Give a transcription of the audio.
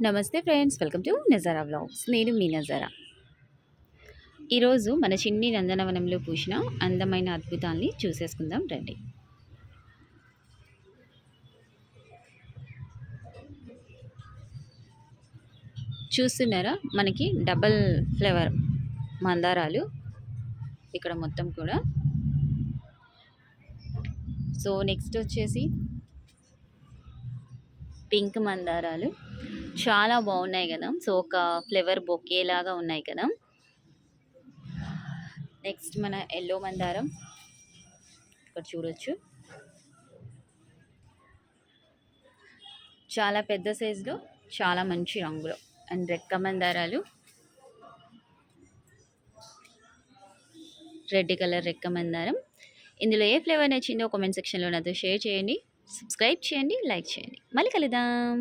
నమస్తే friends, welcome to Nazara vlogs. నేను మీ నజారా. ఈరోజు మన చిన్ని నందనవనంలో పూసిన అందమైన అద్భుతాల్ని చూసేసుకుందాం రండి. చూస్తున్నారా, మనకి డబల్ ఫ్లేవర్ మందారాలు ఇక్కడ మొత్తం కూడా. సో నెక్స్ట్ వచ్చేసి పింక్ మందారాలు చాలా బాగున్నాయి కదా. సో ఒక ఫ్లేవర్ బొకే లాగా ఉన్నాయి కదా. నెక్స్ట్ మన ఎల్లో మందారం ఇక్కడ చూడొచ్చు, చాలా పెద్ద సైజులో, చాలా మంచి రంగులో. అండ్ రెక్క మందారాలు, రెడ్ కలర్ రెక్క మందారం. ఇందులో ఏ ఫ్లేవర్ నచ్చిందో కామెంట్ సెక్షన్లో నాతో షేర్ చేయండి, సబ్స్క్రైబ్ చేయండి, లైక్ చేయండి. మళ్ళీ కలుద్దాం.